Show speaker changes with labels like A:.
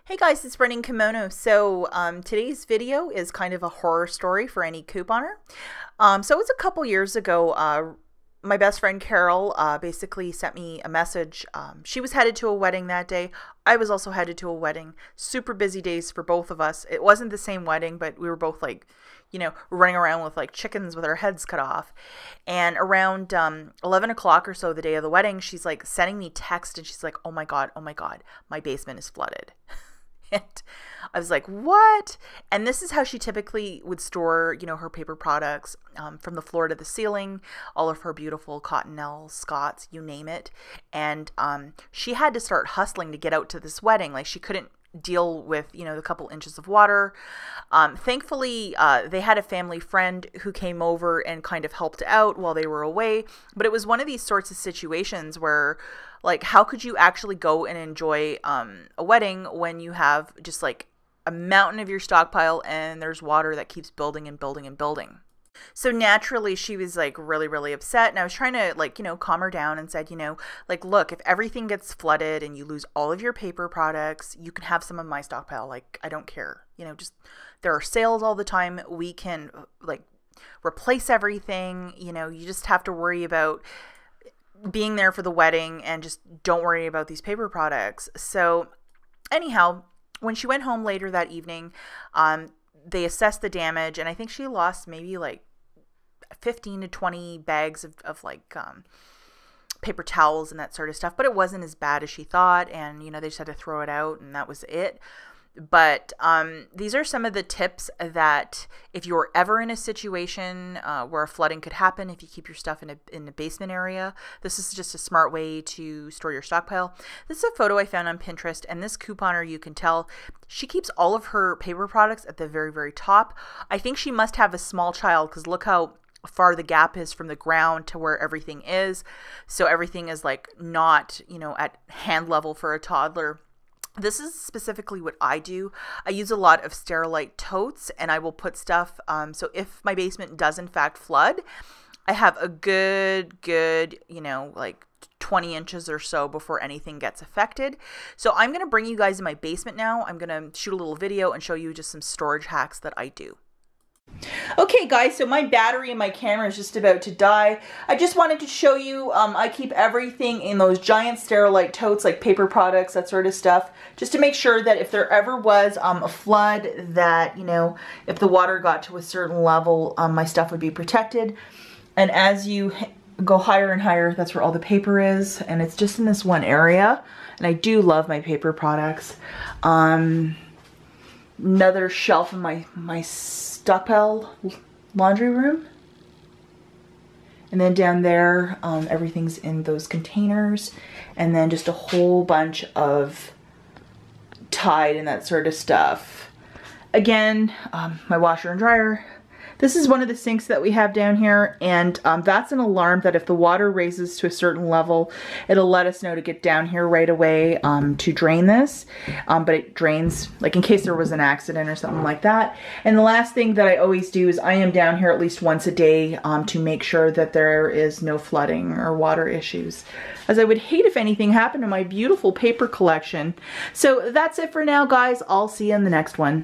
A: Hey guys, it's Running Kimono. So today's video is kind of a horror story for any couponer. So it was a couple years ago. My best friend Carol basically sent me a message. She was headed to a wedding that day. I was also headed to a wedding. Super busy days for both of us. It wasn't the same wedding, but we were both like, running around with like chickens with our heads cut off. And around 11 o'clock or so the day of the wedding, she's like sending me text and she's like, oh my God, my basement is flooded. And I was like, what? And this is how she typically would store, her paper products, from the floor to the ceiling, all of her beautiful cottonelle, Scots, you name it. And she had to start hustling to get out to this wedding. Like she couldn't deal with, the couple inches of water. Thankfully, they had a family friend who came over and kind of helped out while they were away. But it was one of these sorts of situations where, like, how could you actually go and enjoy a wedding when you have just like a mountain of your stockpile and there's water that keeps building and building and building? So naturally she was like really, really upset, and I was trying to like, calm her down and said, like, look, if everything gets flooded and you lose all of your paper products, you can have some of my stockpile. Like, I don't care, just there are sales all the time. We can like replace everything. You just have to worry about being there for the wedding and just don't worry about these paper products. So anyhow, when she went home later that evening, they assessed the damage, and I think she lost maybe like 15 to 20 bags of like paper towels and that sort of stuff, but it wasn't as bad as she thought, and they just had to throw it out and that was it. But these are some of the tips that if you're ever in a situation where a flooding could happen, if you keep your stuff in a basement area, this is just a smart way to store your stockpile. This is a photo I found on Pinterest, and this couponer, you can tell, she keeps all of her paper products at the very, very top. I think she must have a small child, because look how far the gap is from the ground to where everything is. So everything is like not, at hand level for a toddler. This is specifically what I do. I use a lot of Sterilite totes, and I will put stuff, so if my basement does in fact flood, I have a good, like 20 inches or so before anything gets affected. So I'm going to bring you guys in my basement now. I'm going to shoot a little video and show you just some storage hacks that I do. Okay guys, so my battery in my camera is just about to die. I just wanted to show you, I keep everything in those giant Sterilite totes, like paper products, that sort of stuff, just to make sure that if there ever was a flood, that, if the water got to a certain level, my stuff would be protected. And as you go higher and higher, that's where all the paper is, and it's just in this one area. And I do love my paper products. Another shelf in my Stockpile laundry room, and then down there everything's in those containers, and then just a whole bunch of Tide and that sort of stuff. Again, my washer and dryer. This is one of the sinks that we have down here, and that's an alarm that if the water raises to a certain level, it'll let us know to get down here right away to drain this. But it drains, like in case there was an accident or something like that. And the last thing that I always do is I am down here at least once a day to make sure that there is no flooding or water issues, as I would hate if anything happened to my beautiful paper collection. So that's it for now, guys. I'll see you in the next one.